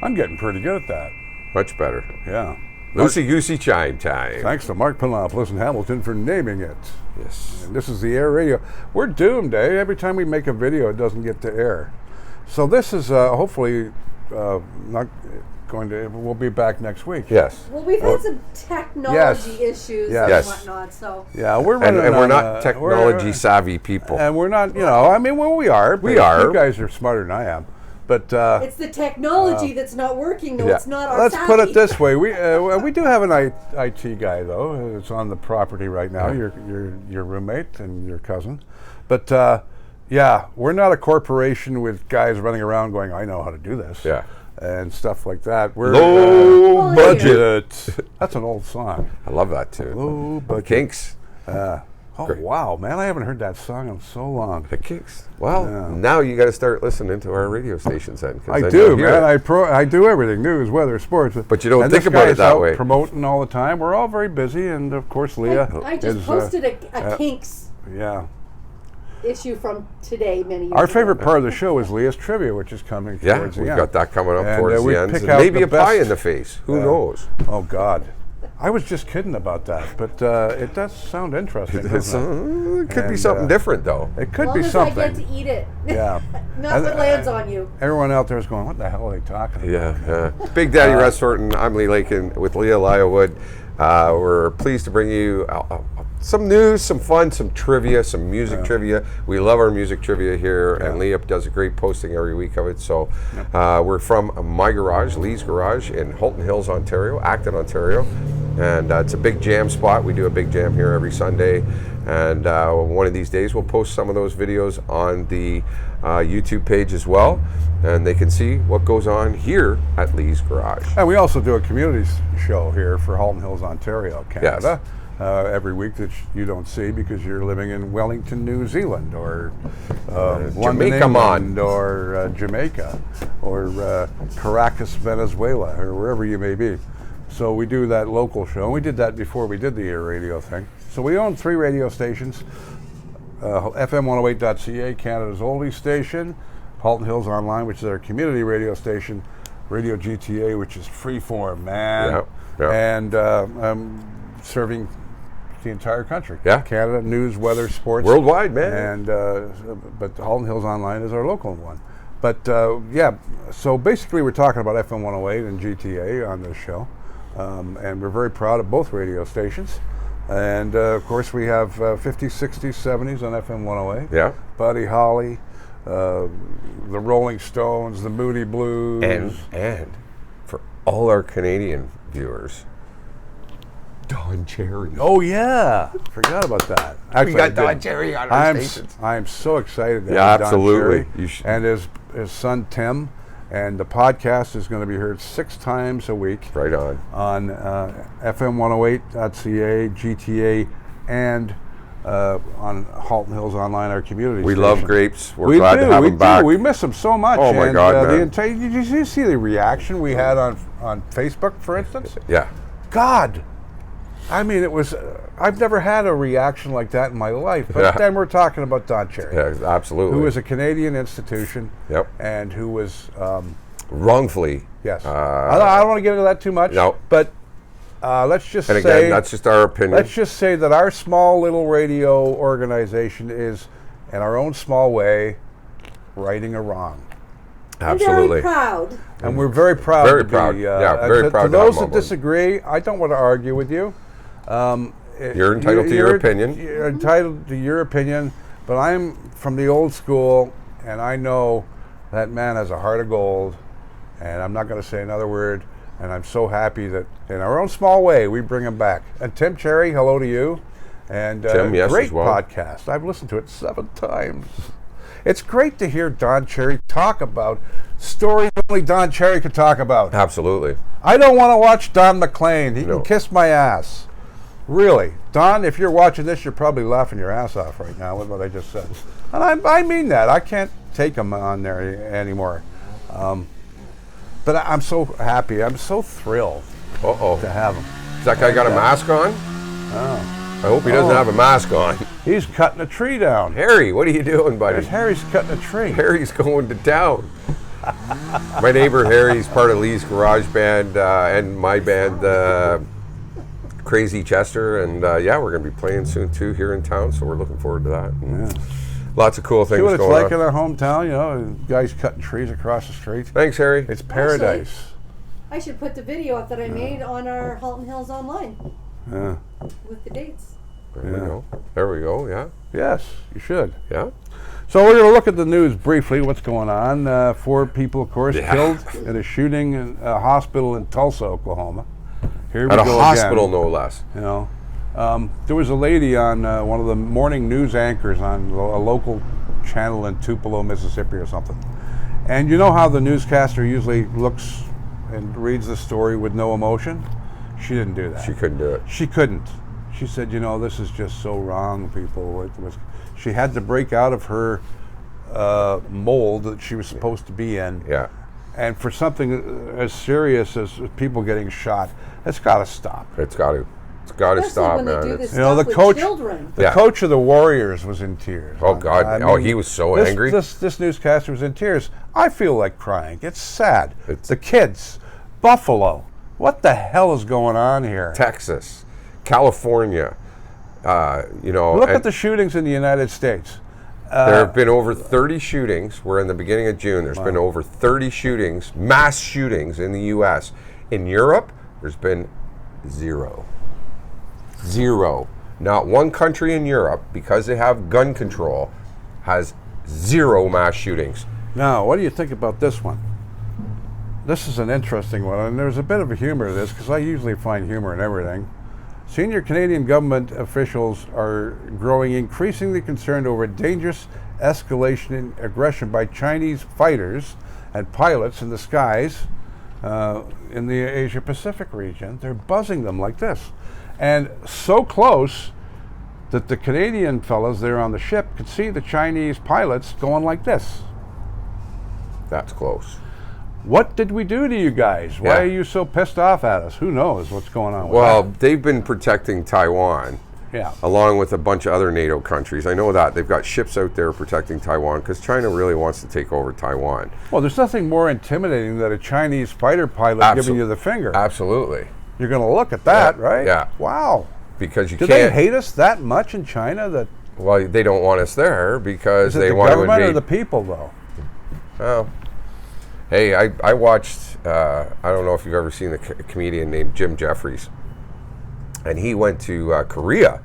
I'm getting pretty good at that. Much better. Yeah. Loosey-goosey chime time. Thanks to Mark Panopoulos in Hamilton for naming it. Yes. And this is the Air Radio. We're doomed, eh? Every time we make a video, it doesn't get to air. So this is hopefully not going to. We'll be back next week. Yes. Well, we've had some technology issues Yes. and whatnot, so. Yeah, we're running And we're on, not technology savvy people. And we're not, I mean, well, we are. We are. You guys are smarter than I am. But it's the technology that's not working, though. yeah. It's not our let's savvy. put it this way: we do have an IT guy, though. It's on the property right now. Your roommate and your cousin, but yeah, we're not a corporation with guys running around going, "I know how to do this," and stuff like that. We're low budget. That's an old song. I love that too. Low budget. Kinks. Oh Great. wow, man! I haven't heard that song in so long. The Kinks. Well, now you got to start listening to our radio stations then. I then do, you'll hear man. it. I do everything: news, weather, sports. But you don't and think this about it guy's that out way. Promoting all the time. We're all very busy, and of course, Leah. I just is, posted a Kinks issue from today many years Our ago. favorite part of the show is Leah's trivia, which is coming towards the we've end. got that coming up And, towards we the end. pick And out maybe the a pie best- in the face. Who knows? Oh God, I was just kidding about that, but it does sound interesting. doesn't It could be And, something different, though. It As could long be as something. I get to eat it. Yeah. Not what lands on you. Everyone out there is going, "What the hell are they talking about?" Yeah. Big Daddy Russ Thornton. I'm Lee Lakin with Leah Lylewood. We're pleased to bring you some news, some fun, some trivia, some music trivia. We love our music trivia here, and Leah does a great posting every week of it. So we're from my garage, Lee's Garage in Halton Hills, Ontario, Acton, Ontario. And it's a big jam spot. We do a big jam here every Sunday. And one of these days we'll post some of those videos on the YouTube page as well. And they can see what goes on here at Lee's Garage. And we also do a community show here for Halton Hills, Ontario, Canada. Every week that you don't see because you're living in Wellington, New Zealand, or London, Jamaica, England, or Jamaica, or Caracas, Venezuela, or wherever you may be. So we do that local show. And we did that before we did the Air Radio thing. So we own 3 radio stations. FM 108.ca, Canada's oldie station. Halton Hills Online, which is our community radio station. Radio GTA, which is freeform, man. And serving the entire country. Canada, news, weather, sports. Worldwide, man. And but Halton Hills Online is our local one. But so basically we're talking about FM 108 and GTA on this show. And we're very proud of both radio stations. And of course we have 50s, 60s, 70s on FM 108. Buddy Holly, the Rolling Stones, the Moody Blues. And for all our Canadian viewers, Don Cherry. Oh yeah, forgot about that. Actually, we got Don Cherry on our stations. I'm so excited to have Don absolutely. Cherry and his son Tim, and the podcast is going to be heard 6 times a week. Right on. On FM 108.ca, GTA, and on Halton Hills Online, our community We station. love Grapes. We're glad to have him back. We miss him so much. Oh my God, man. Did you see the reaction we had on Facebook, for instance? Yeah. God. I mean, it was, I've never had a reaction like that in my life. But then we're talking about Don Cherry. Yeah, absolutely. Who is a Canadian institution. Yep. And who was... wrongfully. Yes. I don't want to get into that too much. No. But let's just and say... again, that's just our opinion. Let's just say that our small little radio organization is, in our own small way, righting a wrong. Absolutely. I'm very proud. And we're very proud Very to proud. be... Yeah, very proud To to have those him that on board. disagree, I don't want to argue with you. You're entitled to your opinion. You're entitled to your opinion, but I'm from the old school, and I know that man has a heart of gold, and I'm not going to say another word, and I'm so happy that in our own small way, we bring him back. And Tim Cherry, hello to you. And Tim, yes, great as well. podcast. I've listened to it 7 times. It's great to hear Don Cherry talk about stories only Don Cherry could talk about. Absolutely. I don't want to watch Don McLean. He can kiss my ass. Really. Don, if you're watching this, you're probably laughing your ass off right now with what I just said. And I mean that. I can't take him on there anymore. But I'm so happy. I'm so thrilled to have him. Is that guy got a mask on? Oh. I hope he doesn't have a mask on. He's cutting a tree down. Harry, what are you doing, buddy? Harry's cutting a tree. Harry's going to town. My neighbor Harry's part of Lee's garage band and my band, Crazy Chester, and yeah, we're going to be playing soon too here in town. So we're looking forward to that. And lots of cool things See what it's going like on. in our hometown, you know, guys cutting trees across the street. Thanks, Harry. It's paradise. I should put the video up that I made on our Halton Hills online Yeah. with the dates. There we go. There we go. Yeah. Yes, you should. Yeah. So we're going to look at the news briefly, what's going on. 4 people, of course, killed in a shooting in a hospital in Tulsa, Oklahoma. Here we At a go hospital, again. no less. You know, there was a lady on one of the morning news anchors on a local channel in Tupelo, Mississippi or something. And you know how the newscaster usually looks and reads the story with no emotion? She didn't do that. She couldn't do it. She couldn't. She said, you know, this is just so wrong, people. She had to break out of her mold that she was supposed to be in. Yeah. And for something as serious as people getting shot, it's got to stop. It's got to. It's got to Especially stop, when they man. do this You know, stuff the with coach- children. The Yeah. coach of the Warriors was in tears. Oh, God. He was so angry. This newscaster was in tears. I feel like crying. It's sad. It's- the kids, Buffalo. What the hell is going on here? Texas, California, you know. Look and at the shootings in the United States. there have been over 30 shootings. We're in the beginning of June. There's been over 30 shootings, mass shootings in the U.S. In Europe, there's been 0. 0. Not one country in Europe, because they have gun control, has 0 mass shootings. Now, what do you think about this one? This is an interesting one, and there's a bit of a humor to this because I usually find humor in everything. Senior Canadian government officials are growing increasingly concerned over dangerous escalation in aggression by Chinese fighters and pilots in the skies in the Asia-Pacific region. They're buzzing them like this. And so close that the Canadian fellas there on the ship could see the Chinese pilots going like this. That's close. What did we do to you guys? Why Yeah. are you so pissed off at us? Who knows what's going on with Well, that? they've been protecting Taiwan, Yeah. along with a bunch of other NATO countries. I know that. They've got ships out there protecting Taiwan because China really wants to take over Taiwan. Well, there's nothing more intimidating than a Chinese fighter pilot giving you the finger. Absolutely. You're going to look at that, Yeah, right? yeah. Wow. Because you Do they can't. hate us that much in China? That Well, they don't want us there because is it they the want to government invade. or the people, though? Oh. Hey, I watched, I don't know if you've ever seen the comedian named Jim Jeffries. And he went to Korea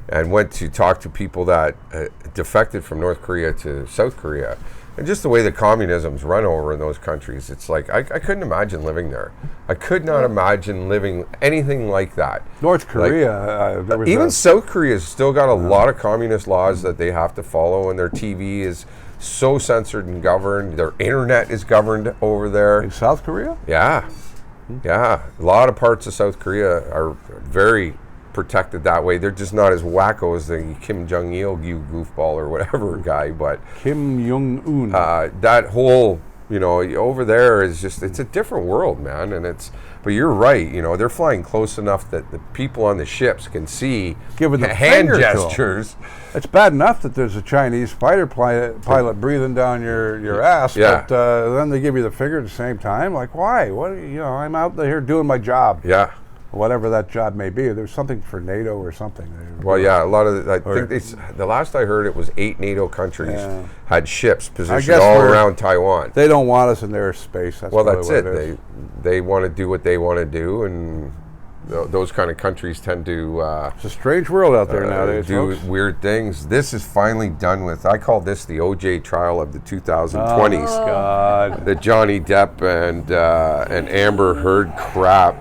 and went to talk to people that defected from North Korea to South Korea. And just the way the communism's run over in those countries, it's like, I couldn't imagine living there. I could not imagine living anything like that. North Korea, there was Even South Korea's still got a lot of communist laws that they have to follow, and their TV is so censored and governed. Their internet is governed over there. in South Korea? Yeah. Yeah. A lot of parts of South Korea are very protected that way. They're just not as wacko as the Kim Jong-il goofball or whatever guy, but Kim Jong-un. that whole, you know, over there is just, it's a different world, man. And it's, but you're right, you know, they're flying close enough that the people on the ships can see Giving the hand finger to 'em. gestures. It's bad enough that there's a Chinese fighter pilot breathing down your ass, Yeah. but then they give you the finger at the same time. Like, why? What? You know, I'm out here doing my job, Yeah. whatever that job may be. There's something for NATO or something. Well, yeah, a lot of I Or- think the last I heard, it was 8 NATO countries Yeah. had ships positioned guess all we're- around Taiwan. They don't want us in their space. That's Well, probably that's what it. is. They want to do what they want to do, and those kind of countries tend to It's a strange world out there nowadays, do folks. weird things. This is finally done with. I call this the OJ trial of the 2020s. Oh, God. The Johnny Depp and Amber Heard crap.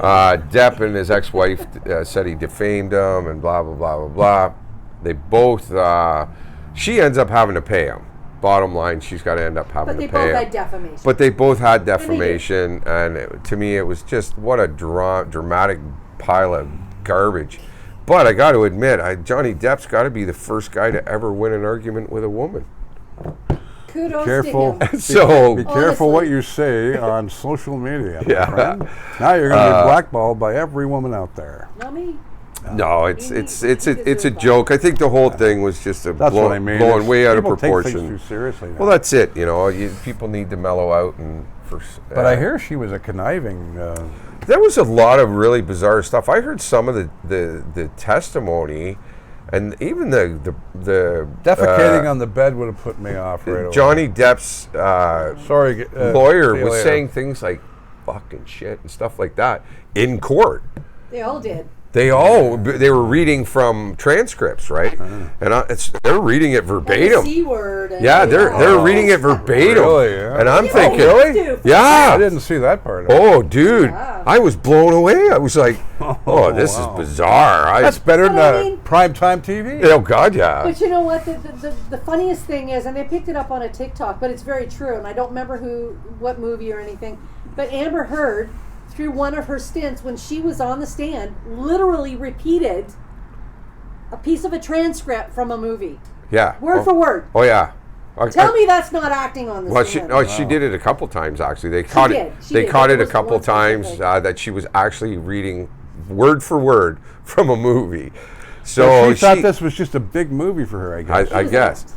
Depp and his ex-wife said he defamed him and blah blah blah blah blah. They both. She ends up having to pay him. Bottom line, she's got to end up having But they to pay both him. had defamation. But they both had they did. defamation, and to me, it was just what a dramatic pile of garbage. But I got to admit, Johnny Depp's got to be the first guy to ever win an argument with a woman. Kudos Careful. to him. So Be careful what Honestly. you say on social media, my Yeah. friend. Now you're going to be blackballed by every woman out there. Not me. No, it's a joke. I think the whole thing was just That's what I mean. blowing way out of People proportion. take things too seriously now. Well, that's it. People need to mellow out and. But I hear she was a conniving. There was a lot of really bizarre stuff. I heard some of the testimony, and even the Defecating on the bed would have put me off right away. Johnny Depp's lawyer see you was later. saying things like "fucking shit" and stuff like that in court. They all did. They were reading from transcripts, right? And they're reading it verbatim. The C word. And Yeah, they're reading it verbatim. Really, yeah. And I'm Yeah, thinking, really? I yeah. didn't see that part of it. Oh, dude, Yeah. I was blown away. I was like, oh, this wow. is bizarre. That's better But I than mean- primetime TV. Oh, God, yeah. But you know what? The funniest thing is, and they picked it up on a TikTok, but it's very true, and I don't remember what movie or anything, but Amber Heard, through one of her stints, when she was on the stand, literally repeated a piece of a transcript from a movie. Yeah. Word for word. Oh, yeah. Tell me that's not acting on the Well, stand. she did it a couple times, actually. They caught did. it. She They did. caught It it a was the couple one times specific. that she was actually reading word for word from a movie. So she thought this was just a big movie for her, I guess. I guess.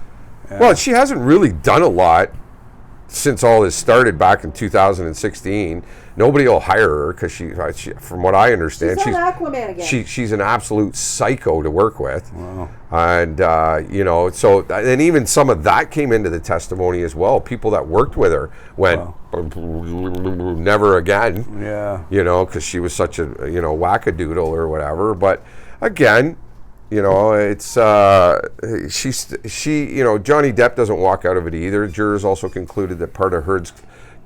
Well, she hasn't really done a lot since all this started back in 2016. Nobody will hire her because she, from what I understand, She's on Aquaman again. she's an absolute psycho to work with. Wow. And so and even some of that came into the testimony as well. People that worked with her went never again. Yeah. Because she was such a wackadoodle or whatever. But again, it's Johnny Depp doesn't walk out of it either. Jurors also concluded that part of Heard's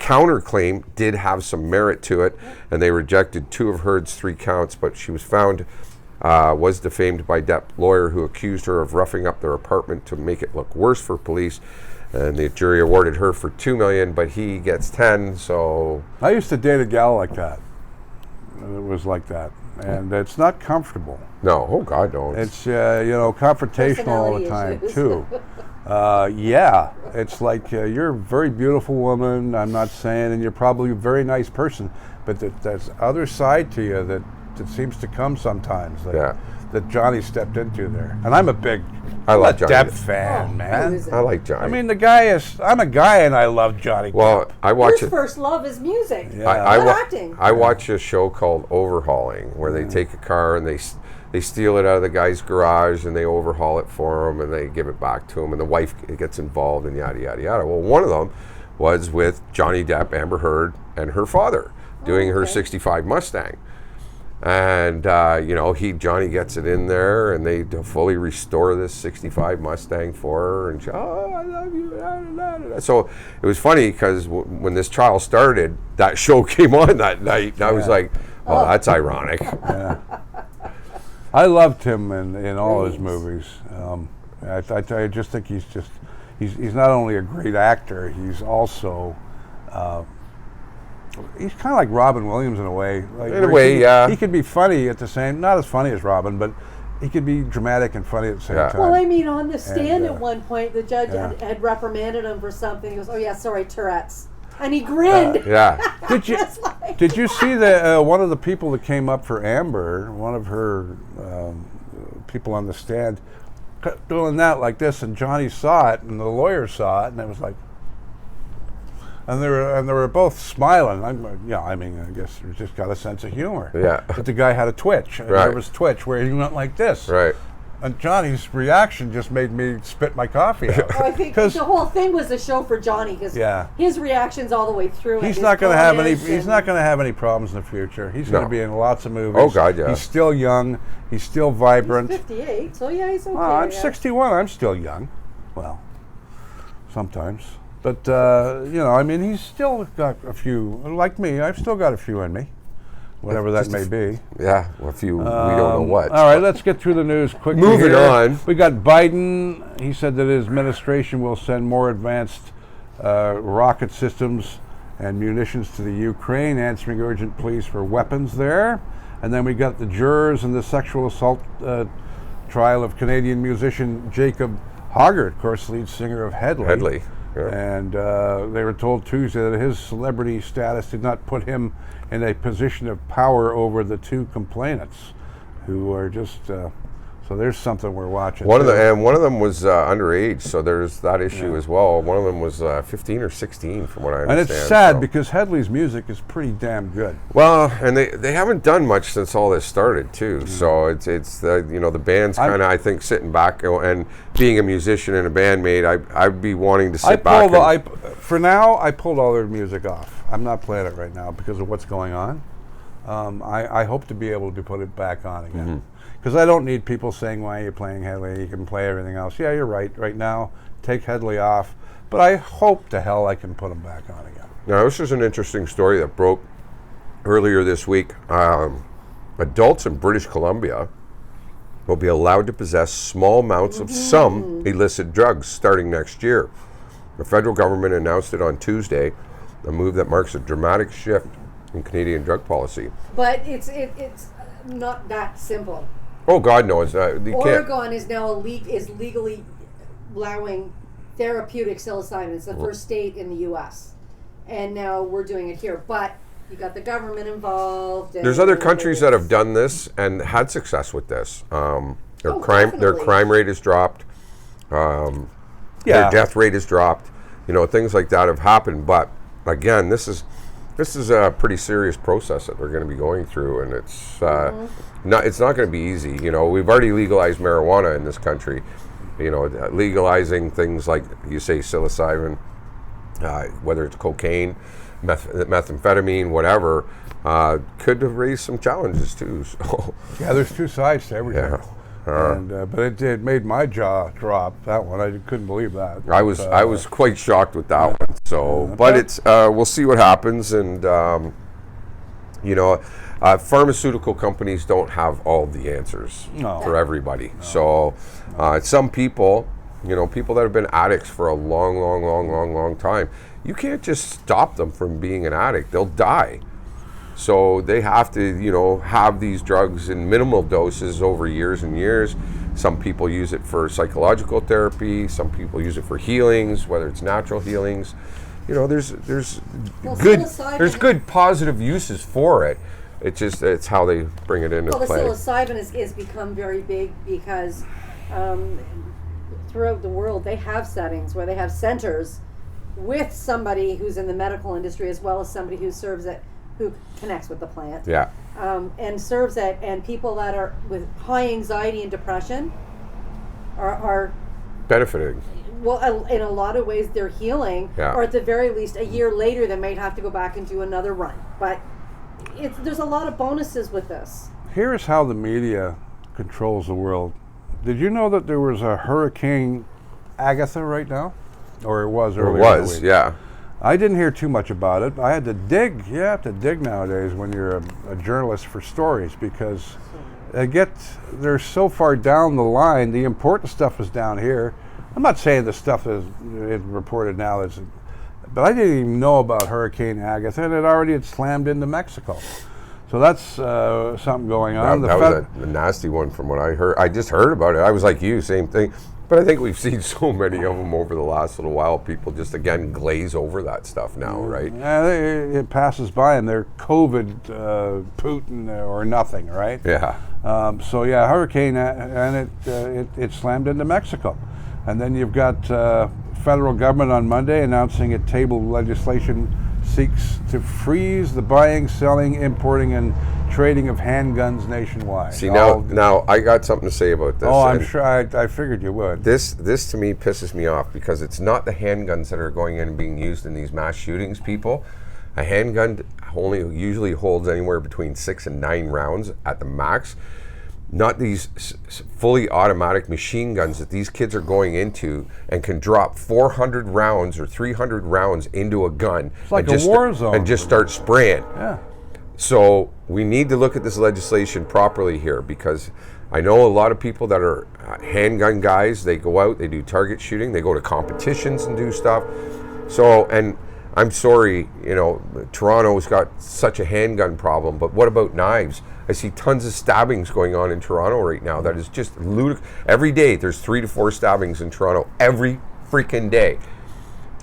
counterclaim did have some merit to it, and they rejected 2 of Heard's 3 counts, but she was found was defamed by Depp lawyer who accused her of roughing up their apartment to make it look worse for police, and the jury awarded her for $2 million, but he gets 10. So I used to date a gal like that. It was like that, and it's not comfortable. no, oh God, no. It's confrontational all the Personality time issues. too. Yeah, it's like you're a very beautiful woman. I'm not saying, and you're probably a very nice person, but there's other side to you that seems to come sometimes. That Johnny stepped into there, and I'm a big Depp fan, man. I like Johnny. I mean, I'm a guy, and I love Johnny. Well, Depp. I watch His first love is music. Yeah. Not acting. I watch a show called Overhauling, where they take a car and they steal it out of the guy's garage and they overhaul it for him and they give it back to him, and the wife gets involved and yada yada yada. Well, one of them was with Johnny Depp, Amber Heard, and her father doing her '65 Mustang. And Johnny gets it in there, and they fully restore this '65 Mustang for her, and she, I love you. Da, da, da, da. So it was funny because when this trial started, that show came on that night, and I was like, oh, that's ironic. Yeah. I loved him in all his movies. I just think he's not only a great actor, he's also. He's kind of like Robin Williams in a way. Yeah. He could be funny at the same, not as funny as Robin, but he could be dramatic and funny at the same time. Well, I mean, on the stand And, at one point, the judge had reprimanded him for something. He goes, "Oh yeah, sorry, Tourette's," and he grinned. Yeah. Did you see the one of the people that came up for Amber, one of her people on the stand, doing that like this, and Johnny saw it, and the lawyer saw it, and it was like. And they were both smiling. I guess they just got a sense of humor. Yeah. But the guy had a twitch, a nervous twitch, where he went like this. Right. And Johnny's reaction just made me spit my coffee out. I think the whole thing was a show for Johnny because his reactions all the way through. He's not going to have any. He's not going to have any problems in the future. He's going to be in lots of movies. Oh God, yeah. He's still young. He's still vibrant. He's 58, so yeah, he's okay. Well, I'm 61. I'm still young. Well, sometimes. But, he's still got a few, like me, I've still got a few in me, whatever that may be. Yeah, well, we don't know what. All right, let's get through the news quickly. Moving on. We got Biden. He said that his administration will send more advanced rocket systems and munitions to the Ukraine, answering urgent pleas for weapons there. And then we got the jurors in the sexual assault trial of Canadian musician Jacob Hoggart, of course, lead singer of Headley. Yeah. And they were told Tuesday that his celebrity status did not put him in a position of power over the 2 complainants. who are just. So there's something we're watching. One of them was underage, so there's that issue as well. One of them was 15 or 16, from what I understand. And it's sad because Headley's music is pretty damn good. Well, and they haven't done much since all this started too. So it's the band's kind of, I think, sitting back and being a musician and a bandmate, I'd be wanting to sit back. For now, I pulled all their music off. I'm not playing it right now because of what's going on. I hope to be able to put it back on again. Mm-hmm. Because I don't need people saying, why are you playing Headley? You can play everything else. Yeah, you're right. Right now, take Headley off. But I hope to hell I can put him back on again. Now, this is an interesting story that broke earlier this week. Adults in British Columbia will be allowed to possess small amounts of some illicit drugs starting next year. The federal government announced it on Tuesday, a move that marks a dramatic shift in Canadian drug policy. But it's not that simple. Oh God, no! It's not. Oregon is now legally allowing therapeutic psilocybin. It's the first state in the U.S. And now we're doing it here. But you got the government involved. There's other countries that have done this and had success with this. Their crime rate has dropped. Their death rate has dropped. Things like that have happened. But again, this is a pretty serious process that they're going to be going through, and it's not going to be easy. We've already legalized marijuana in this country. Legalizing things like you say psilocybin, whether it's cocaine, methamphetamine, whatever, could have raised some challenges too. So. Yeah, there's two sides to everything. Yeah. But it made my jaw drop. That one, I couldn't believe that. I was quite shocked with that one. So, but it's we'll see what happens, and pharmaceutical companies don't have all the answers for everybody. No. So, some people, people that have been addicts for a long time, you can't just stop them from being an addict. They'll die. So they have to, have these drugs in minimal doses over years and years. Some people use it for psychological therapy. Some people use it for healings, whether it's natural healings. There's good positive uses for it. It's how they bring it into play. Well, the psilocybin is become very big because throughout the world they have settings where they have centers with somebody who's in the medical industry as well as somebody who connects with the plant. Yeah. And serves it, and people that are with high anxiety and depression are benefiting. Well, in a lot of ways, they're healing, or at the very least, a year later, they might have to go back and do another run. But there's a lot of bonuses with this. Here's how the media controls the world. Did you know that there was a Hurricane Agatha right now? Or it was earlier in the week? Yeah. I didn't hear too much about it. I had to dig. You have to dig nowadays when you're a journalist for stories because they're so far down the line. The important stuff is down here. I'm not saying the stuff is reported now but I didn't even know about Hurricane Agatha, and it already had slammed into Mexico. So that's something going on. That was a nasty one from what I heard. I just heard about it. I was like you, same thing. But I think we've seen so many of them over the last little while. People just, again, glaze over that stuff now, right? Yeah, it passes by, and they're COVID, Putin, or nothing, right? Yeah. Hurricane, and it slammed into Mexico. And then you've got federal government on Monday announcing it tabled legislation seeks to freeze the buying, selling, importing, and trading of handguns nationwide. See, now I got something to say about this. Oh, I'm sure. I figured you would. This to me pisses me off because it's not the handguns that are going in and being used in these mass shootings, people. A handgun usually holds anywhere between 6 and 9 rounds at the max. Not these fully automatic machine guns that these kids are going into and can drop 400 rounds or 300 rounds into a gun. It's like a war zone. And just start spraying. Yeah. So we need to look at this legislation properly here because I know a lot of people that are handgun guys. They go out, they do target shooting, they go to competitions and do stuff. So, and I'm sorry, Toronto's got such a handgun problem, but what about knives? I see tons of stabbings going on in Toronto right now. That is just ludicrous. Every day there's 3 to 4 stabbings in Toronto every freaking day.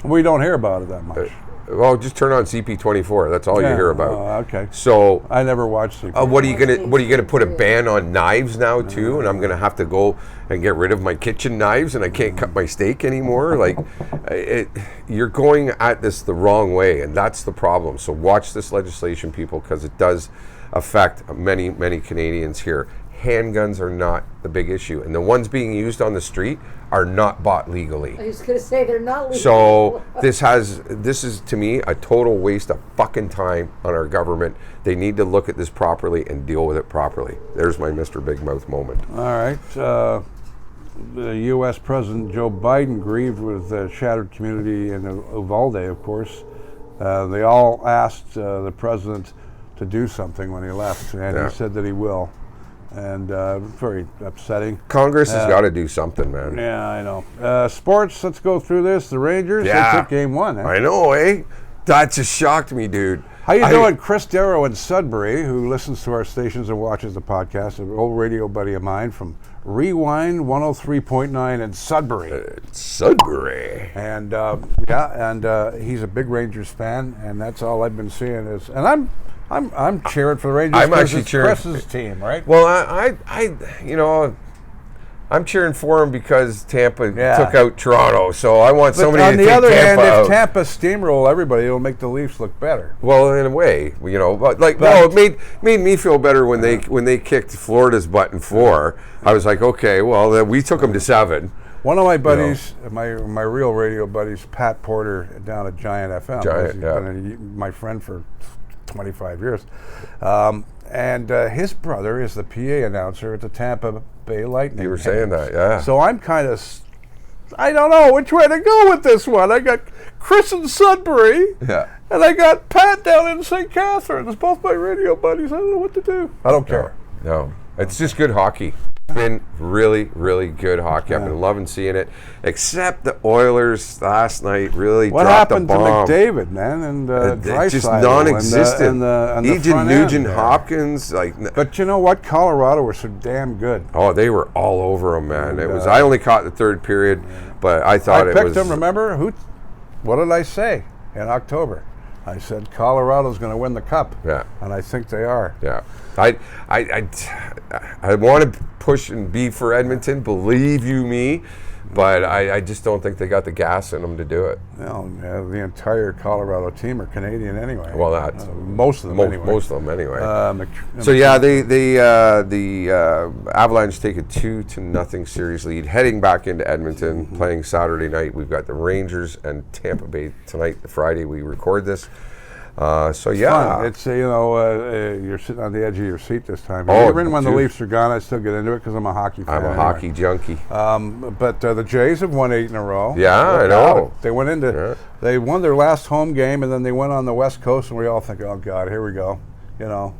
We don't hear about it that much. Well, just turn on CP24. That's all you hear about. Oh, okay. So I never watched it. what are you gonna put a ban on knives now too? And I'm gonna have to go and get rid of my kitchen knives, and I can't cut my steak anymore. Like, you're going at this the wrong way, and that's the problem. So watch this legislation, people, because it does affect many, many Canadians here. Handguns are not the big issue, and the ones being used on the street are not bought legally. I was going to say they're not legal. So this is to me a total waste of fucking time on our government. They need to look at this properly and deal with it properly. There's my Mr. Big Mouth moment. All right. The U.S. President Joe Biden grieved with the shattered community in Uvalde, of course. They all asked the president to do something when he left, and he said that he will. And very upsetting. Congress has got to do something, man. Yeah, I know. Sports, let's go through this. The Rangers, they took game 1. Eh? I know, eh? That just shocked me, dude. How you doing, Chris Darrow in Sudbury, who listens to our stations and watches the podcast, an old radio buddy of mine from Rewind 103.9 in Sudbury. Sudbury. And he's a big Rangers fan, and that's all I've been seeing is, and I'm cheering for the Rangers. I'm actually it's cheering Chris's team, right? Well, I'm cheering for him because Tampa took out Toronto, so I want somebody to take Tampa out. On the other hand, if Tampa steamroll everybody, it'll make the Leafs look better. Well, in a way, it made me feel better when they kicked Florida's butt in 4. I was like, okay, well, we took them to 7. One of my buddies, my real radio buddies, Pat Porter down at Giant FM. He's been my friend for 25 years. And his brother is the PA announcer at the Tampa Bay Lightning. You were saying that, yeah. So I'm kind of, I don't know which way to go with this one. I got Chris in Sudbury, and I got Pat down in St. Catharines. Both my radio buddies. I don't know what to do. I don't care. No, it's just good hockey. It's been really, really good hockey. I've been loving seeing it. Except the Oilers last night really dropped the bomb. What happened to McDavid, man, and Draisaitl just non-existent. And Nugent Hopkins, But you know what? Colorado were so damn good. Oh, they were all over them, man. It was. I only caught the third period, but I thought I picked them. Remember what did I say in October? I said Colorado's going to win the cup. Yeah, and I think they are. Yeah, I want to push and be for Edmonton. Believe you me. But I just don't think they got the gas in them to do it. Well, the entire Colorado team are Canadian anyway. Well, that's most of them anyway. Most of them anyway. The Avalanche take a 2-0 series lead, heading back into Edmonton, playing Saturday night. We've got the Rangers and Tampa Bay tonight, the Friday we record this. It's fun. It's you're sitting on the edge of your seat this time. Even when the Leafs are gone, I still get into it because I'm a hockey fan. I'm a hockey junkie. But the Jays have won 8 in a row. Yeah, I know. They went into they won their last home game, and then they went on the West Coast, and we all think, oh God, here we go.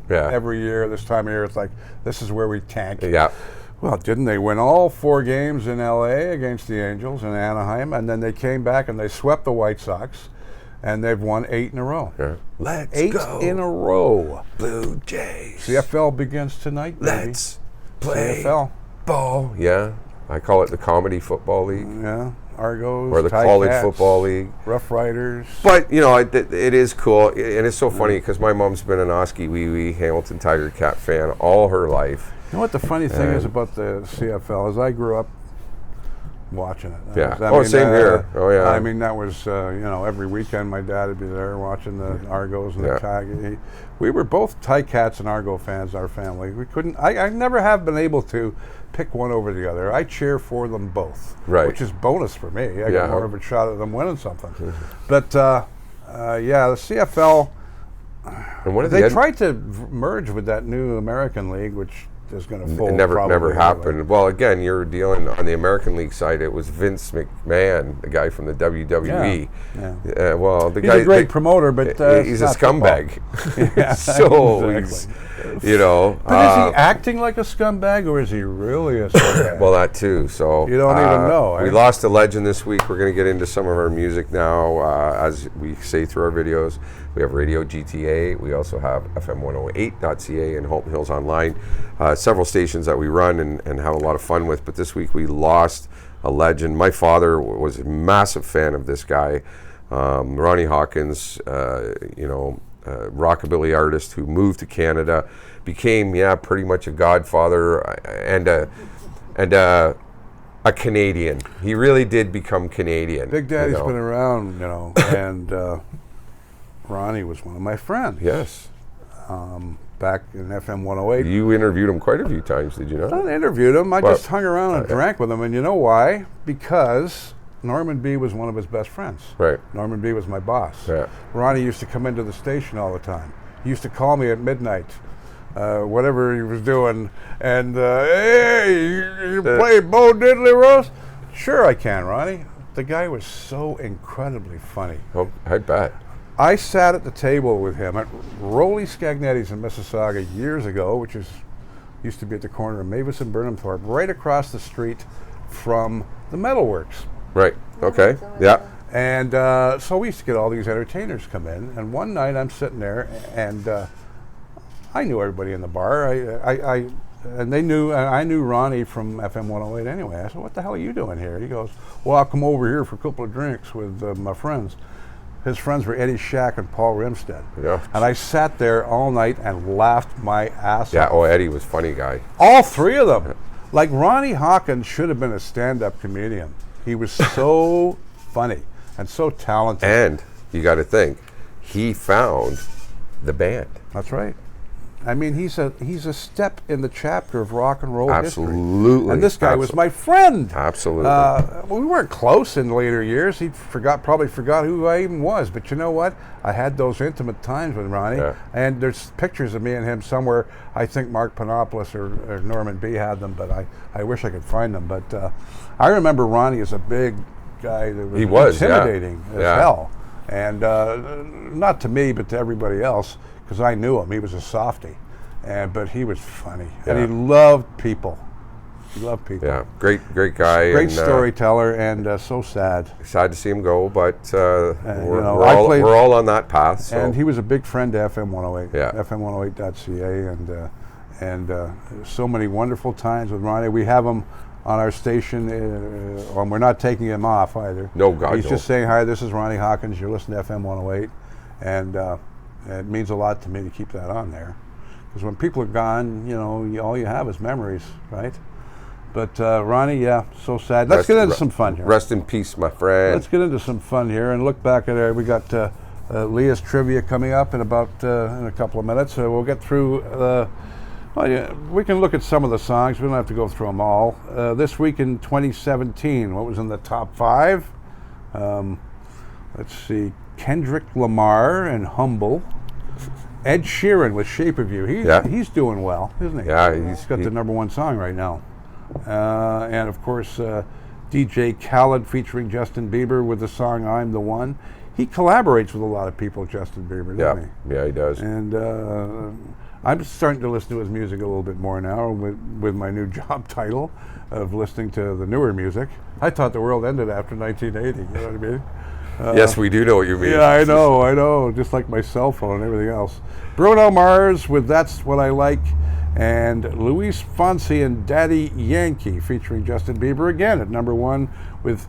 Every year this time of year, it's like this is where we tank. Yeah. Well, didn't they win all 4 games in L.A. against the Angels and Anaheim, and then they came back and they swept the White Sox. And they've won 8 in a row. Yeah. Let's go. 8 in a row. Blue Jays. CFL begins tonight, baby. Let's play CFL. Ball. Yeah. I call it the Comedy Football League. Yeah. Argos. Or the College Football League. Rough Riders. But, it is cool. And it's so funny because my mom's been an Oskee Wee Wee Hamilton Tiger Cat fan all her life. You know what the funny thing is about the CFL is I grew up watching it. Same here. Oh, yeah. I mean, that was, every weekend my dad would be there watching the Argos and the Tiger. We were both Ticats and Argo fans, our family. We couldn't, I never have been able to pick one over the other. I cheer for them both, which is bonus for me. I got more of a shot at them winning something. But, the CFL, and they tried to merge with that new American League, which is going to fold. It never happened. Well, again, you're dealing on the American League side. It was Vince McMahon, the guy from the WWE. He's a great promoter, but he's a scumbag. But is he acting like a scumbag, or is he really a scumbag? Well, that too. So you don't even know. We lost a legend this week. We're going to get into some of our music now, as we say through our videos. We have Radio GTA. We also have FM108.ca and Halton Hills Online. Several stations that we run and have a lot of fun with. But this week we lost a legend. My father was a massive fan of this guy. Ronnie Hawkins, rockabilly artist who moved to Canada, became pretty much a godfather and a Canadian. He really did become Canadian. Big Daddy's been around, and Ronnie was one of my friends. Yes. Back in FM 108. You interviewed him quite a few times, did you not? I didn't interview him. I just hung around and drank with him. And you know why? Because Norman B. was one of his best friends. Right. Norman B. was my boss. Yeah. Ronnie used to come into the station all the time. He used to call me at midnight, whatever he was doing, and, hey, you play Bo Diddley, Russ? Sure I can, Ronnie. The guy was so incredibly funny. Oh, I bet. I sat at the table with him at Rolly Scagnetti's in Mississauga years ago, which used to be at the corner of Mavis and Burnhamthorpe, right across the street from the Metalworks. Right. Okay. Yeah. And so we used to get all these entertainers come in. And one night I'm sitting there, and I knew everybody in the bar. And they knew, and I knew Ronnie from FM 108 anyway. I said, "What the hell are you doing here?" He goes, "Well, I'll come over here for a couple of drinks with my friends." His friends were Eddie Shack and Paul Rimstead. Yeah. And I sat there all night and laughed my ass off. Yeah, oh, Eddie was a funny guy. All three of them. Like Ronnie Hawkins should have been a stand-up comedian. He was so funny and so talented. And you got to think, he found the band. That's right. I mean, he's a step in the chapter of rock and roll Absolutely. history. And this guy was my friend. Absolutely. We weren't close in later years. He probably forgot who I even was. But you know what? I had those intimate times with Ronnie. Yeah. And there's pictures of me and him somewhere. I think Mark Panopoulos or Norman B. had them, but I wish I could find them. But I remember Ronnie as a big guy that was intimidating as hell. And not to me, but to everybody else. Because I knew him, he was a softie, but he was funny, and he loved people. He loved people. Yeah, great guy. Great storyteller, and so sad. Sad to see him go, but we're all on that path. So. And he was a big friend to FM 108. Yeah. FM108.ca, and so many wonderful times with Ronnie. We have him on our station, and we're not taking him off either. No, God, He's just saying, "Hi, this is Ronnie Hawkins. You're listening to FM 108," and. It means a lot to me to keep that on there, because when people are gone, all you have is memories, right? But Ronnie, so sad. Let's get into some fun here. Rest in peace, my friend. Let's get into some fun here and look back at it. We got Leah's trivia coming up in about in a couple of minutes. So we'll get through. We can look at some of the songs. We don't have to go through them all. This week in 2017, what was in the top 5? Let's see. Kendrick Lamar and Humble. Ed Sheeran with Shape of You. He's doing well, isn't he? Yeah, he's got the #1 song right now. And of course, DJ Khaled featuring Justin Bieber with the song "I'm the One." He collaborates with a lot of people, Justin Bieber, doesn't he? Yeah, he does. And I'm starting to listen to his music a little bit more now with my new job title of listening to the newer music. I thought the world ended after 1980. You know what I mean? Yes, we do know what you mean. Yeah, I know. Just like my cell phone and everything else. Bruno Mars with "That's What I Like," and Luis Fonsi and Daddy Yankee featuring Justin Bieber again at #1 with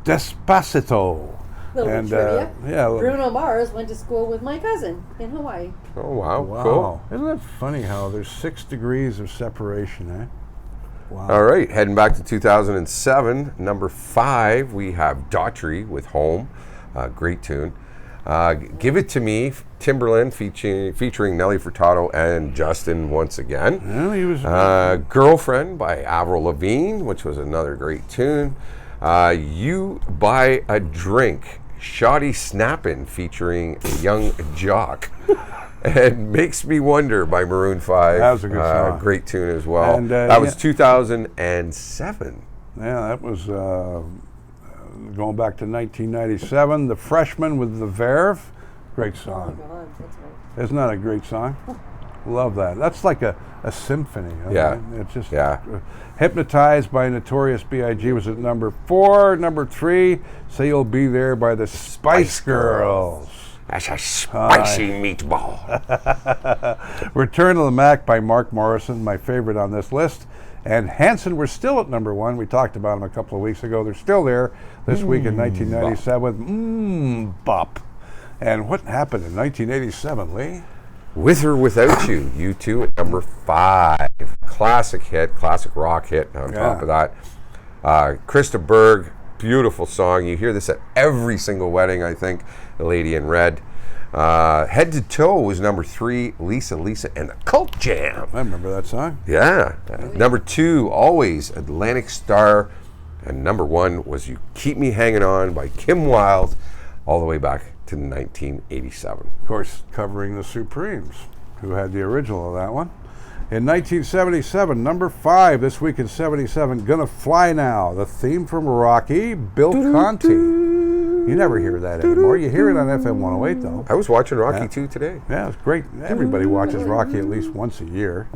"Despacito." Little trivia. Bruno Mars went to school with my cousin in Hawaii. Oh, wow. Cool. Isn't that funny how there's 6 degrees of separation, eh? Wow. All right, heading back to 2007, #5, we have Daughtry with "Home." Great tune. "Give It to Me," Timberland featuring Nelly Furtado and Justin once again. Well, he was "Girlfriend" by Avril Lavigne, which was another great tune. "You Buy a Drink," Shoddy Snappin' featuring Young Jock. And "Makes Me Wonder" by Maroon 5. That was a good song. Great tune as well. And, that was 2007. Yeah, that was going back to 1997. "The Freshman" with the Verve. Great song. Oh my God, that's right. Isn't that a great song? Love that. That's like a symphony. Yeah. It's just Yeah. "Hypnotized" by Notorious B.I.G. was at #4. #3, "Say You'll Be There" by the Spice Girls. That's a spicy meatball. "Return to the Mac" by Mark Morrison, my favorite on this list. And Hanson were still at number 1. We talked about them a couple of weeks ago. They're still there this week in 1997 with Bop. And what happened in 1987, Lee? With or Without You, U2 at number 5. Classic hit, classic rock hit on top of that. Krista Berg, beautiful song. You hear this at every single wedding, I think. The Lady in Red. Head to Toe was number 3. Lisa and the Cult Jam. I remember that song. Yeah. Number 2, Always, Atlantic Star. And number 1 was You Keep Me Hanging On by Kim Wilde, all the way back to 1987. Of course, covering the Supremes, who had the original of that one. In 1977, number 5, this week in 77, Gonna Fly Now, the theme from Rocky, Bill Conti. You never hear that anymore. You hear it on FM 108, though. I was watching Rocky 2 today. Yeah, it's great. Everybody watches Rocky at least once a year.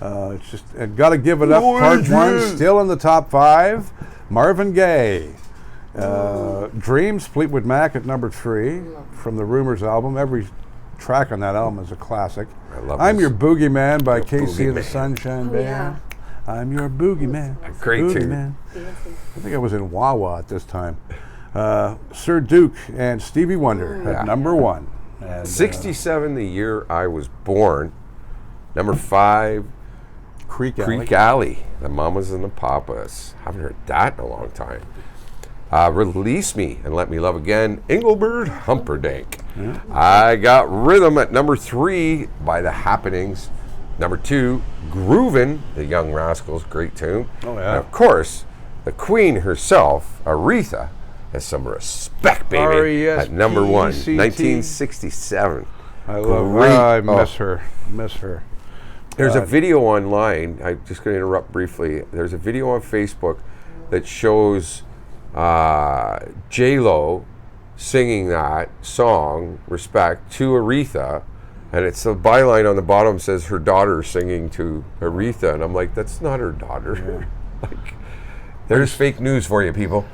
It's just, Gotta Give It Up, Part 1, still in the top 5. Marvin Gaye. Dreams, Fleetwood Mac at number 3 from the Rumors album. Every track on that album is a classic. I love I'm this. Your Boogeyman by Casey and the Boogeyman. Sunshine Oh, Band. yeah. I'm Your Boogeyman. Great tune. Boogeyman. I think I was in Wawa at this time. Sir Duke and Stevie Wonder at number 1. And, 67, the year I was born. Number 5, Creek Alley. Creek Alley, the Mamas and the Papas. Haven't heard that in a long time. Release Me and Let Me Love Again, Engelbert Humperdinck. I Got Rhythm at number 3 by The Happenings. Number 2, Groovin', the Young Rascals, great tune. Oh, yeah. And of course, the Queen herself, Aretha, has some respect, baby, R-E-S-P-E-C-T. at number 1, 1967. I love Great. I miss her. Miss her. There's a video online. I'm just going to interrupt briefly. There's a video on Facebook that shows J-Lo singing that song, Respect, to Aretha. And it's the byline on the bottom says her daughter singing to Aretha. And I'm like, that's not her daughter. Like, there's fake news for you, people.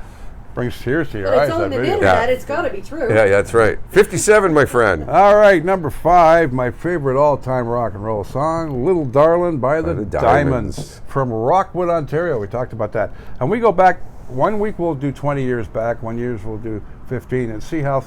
Brings tears to your But eyes, it's on that the video. internet. It's got to be true. Yeah, that's right. 57, my friend. All right, number 5, my favorite all-time rock and roll song, Little Darlin' by the Diamonds from Rockwood, Ontario. We talked about that. And we go back, 1 week we'll do 20 years back, 1 year we'll do 15, and see how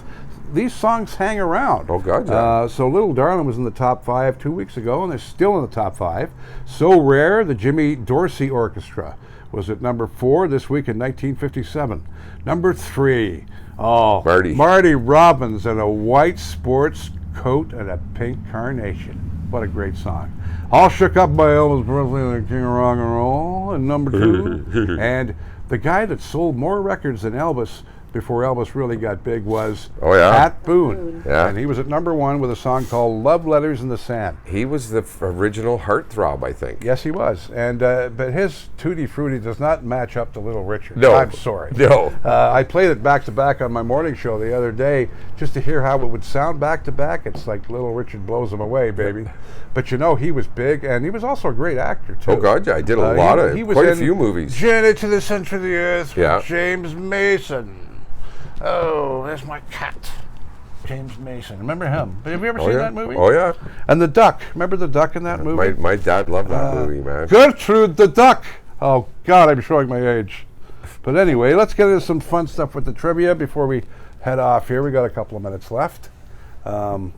these songs hang around. Oh, God, yeah. So Little Darlin' was in the top 5 2 weeks ago, and they're still in the top 5. So Rare, the Jimmy Dorsey Orchestra, was at number 4 this week in 1957. Number 3, Marty Robbins in a white sports coat and a pink carnation. What a great song. All Shook Up by Elvis Presley, the king of rock and roll, and number 2. And the guy that sold more records than Elvis before Elvis really got big was Pat Boone. Yeah. And he was at number 1 with a song called Love Letters in the Sand. He was the original heartthrob, I think. Yes, he was. And but his Tutti Frutti does not match up to Little Richard. No. I'm sorry. No. I played it back to back on my morning show the other day just to hear how it would sound back to back. It's like Little Richard blows him away, baby. But you know, he was big, and he was also a great actor, too. Oh, God, yeah. I did a lot of, quite a few movies. Journey to the Center of the Earth Yeah. with James Mason. Oh, there's my cat. James Mason. Remember him? Have you ever seen that movie? Oh, yeah. And the duck. Remember the duck in that movie? My dad loved that movie, man. Gertrude the duck. Oh, God, I'm showing my age. But anyway, let's get into some fun stuff with the trivia before we head off here. We got a couple of minutes left.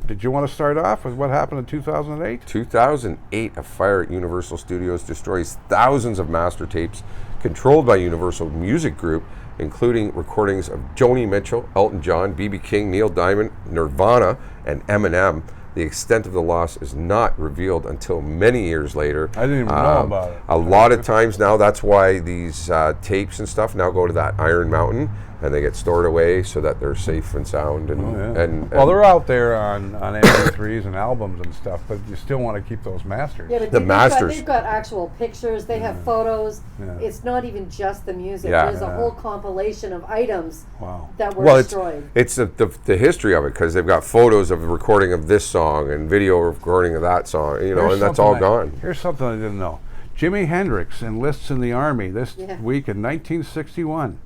Did you want to start off with what happened in 2008? 2008, a fire at Universal Studios destroys thousands of master tapes controlled by Universal Music Group, including recordings of Joni Mitchell, Elton John, B.B. King, Neil Diamond, Nirvana, and Eminem. The extent of the loss is not revealed until many years later. I didn't even know about it. A lot of times now, that's why these tapes and stuff now go to that Iron Mountain, and they get stored away so that they're safe and sound. And, Well, they're out there on MP3s and albums and stuff, but you still want to keep those masters. Yeah, but The they've masters. They've got actual pictures. They have photos. Yeah. It's not even just the music. Yeah. There's a whole compilation of items Wow. that were well, destroyed. it's the history of it, because they've got photos of a recording of this song and video recording of that song, you know, Here's and that's all something gone. Here's something I didn't know. Jimi Hendrix enlists in the Army this week in 1961.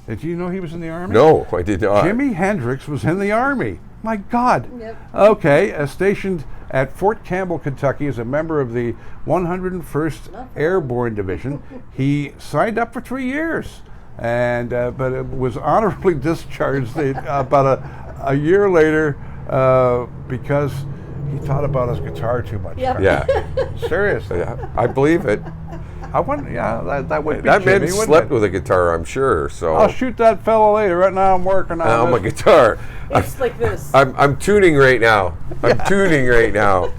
Did you know he was in the Army? No, I did not. Jimi Hendrix was in the Army. My God. Yep. Okay, stationed at Fort Campbell, Kentucky, as a member of the 101st Airborne Division. He signed up for 3 years, and but it was honorably discharged about a year later because he thought about his guitar too much. Yep. Yeah. Seriously. Yeah, I believe it. I wouldn't. Yeah, that would be That Jimmy, man wouldn't slept it? with a guitar, I'm sure. So I'll shoot that fellow later. Right now, I'm working on my this. guitar. It's like this. I'm tuning right now. I'm tuning right now.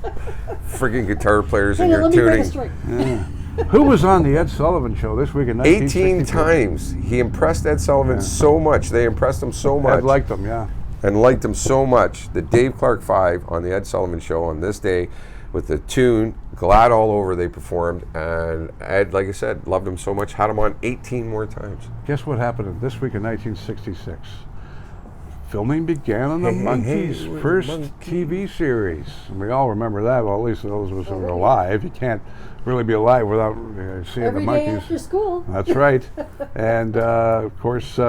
Freaking guitar players and Hang on, you're let me break a tuning. string. Who was on the Ed Sullivan Show this week in 18 1964? times. He impressed Ed Sullivan so much. They impressed him so much. Ed liked them, yeah. And liked him so much that Dave Clark 5 on the Ed Sullivan Show on this day with the tune Glad All Over they performed, and Ed, like I said, loved him so much, had him on 18 more times. Guess what happened this week in 1966? Filming began on the Monkees' first TV series. And we all remember that. Well, at least those of us who are alive. You can't really be alive without seeing Every the day Monkees. after school. That's right. And of course, in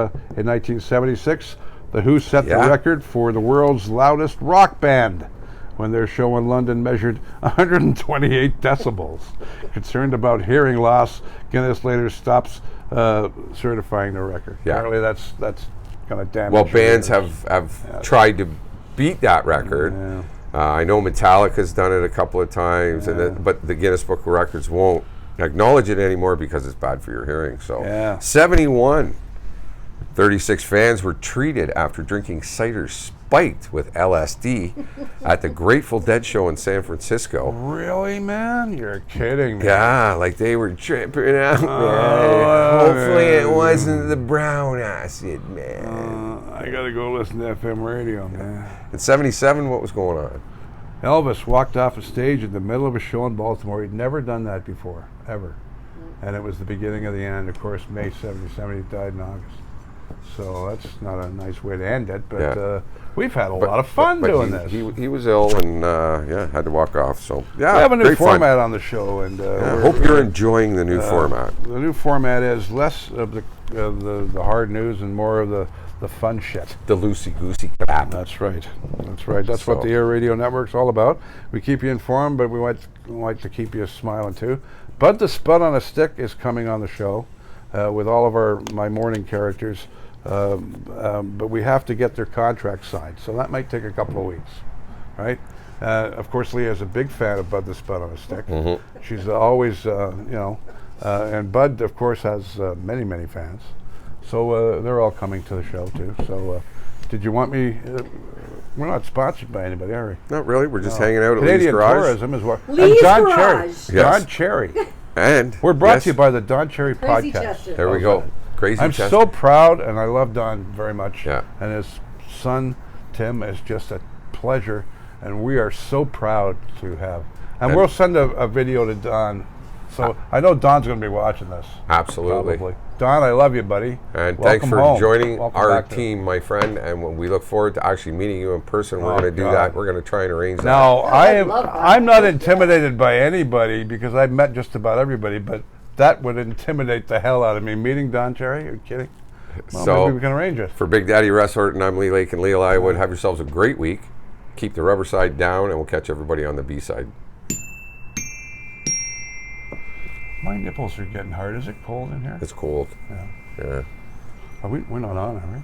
1976, The Who set the record for the world's loudest rock band when their show in London measured 128 decibels. Concerned about hearing loss, Guinness later stops certifying the record. Yeah. Apparently that's going to damage. Well, bands ears. have tried to beat that record. Yeah. I know Metallica's done it a couple of times, but the Guinness Book of Records won't acknowledge it anymore because it's bad for your hearing. So 71. 36 fans were treated after drinking cider spiked with LSD at the Grateful Dead show in San Francisco. Really, man? You're kidding me. Yeah, like they were tripping out, man. Hopefully it wasn't the brown acid, man. I got to go listen to FM radio, man. In 77, what was going on? Elvis walked off a stage in the middle of a show in Baltimore. He'd never done that before, ever. And it was the beginning of the end. Of course, May 77, he died in August. So that's not a nice way to end it, but we've had a lot of fun doing this. He was ill and had to walk off. So We have a new great format fun. on the show, and I hope you're enjoying the new format. The new format is less of the hard news and more of the fun shit. The loosey-goosey crap. That's right. That's right. That's what the Air Radio Network's all about. We keep you informed, but we like to keep you smiling too. Bud the Spud on a Stick is coming on the show with all of my morning characters. But we have to get their contract signed, so that might take a couple of weeks, right? Of course, Leah is a big fan of Bud the Spud on a Stick. Mm-hmm. She's always, and Bud, of course, has many, many fans. So they're all coming to the show, too. So did you want me... we're not sponsored by anybody, are we? Not really. We're just hanging out at Canadian Lee's Garage. Tourism is what... Lee's and Don Garage. Cherry. Yes. Don Cherry. And We're brought to you by the Don Cherry Crazy Podcast. Chester. there we go. Crazy I'm Chester. so proud, and I love Don very much. Yeah. And his son, Tim, is just a pleasure, and we are so proud to have. And we'll send a video to Don. So I know Don's going to be watching this. Absolutely. Probably. Don, I love you, buddy. And Welcome thanks for home. joining Welcome our back to- team, my friend. And we look forward to actually meeting you in person. We're Oh, going to do God. that. We're going to try and arrange that. Now, I'd love that. I'm not intimidated by anybody because I've met just about everybody, but that would intimidate the hell out of me. Meeting Don Cherry? Are you kidding? Well, So, maybe we can arrange it. For Big Daddy Russ Horton, I'm Lee Lake and Leah Lywood. Have yourselves a great week. Keep the rubber side down, and we'll catch everybody on the B side. My nipples are getting hard. Is it cold in here? It's cold. Yeah. Yeah. We're not on, are we?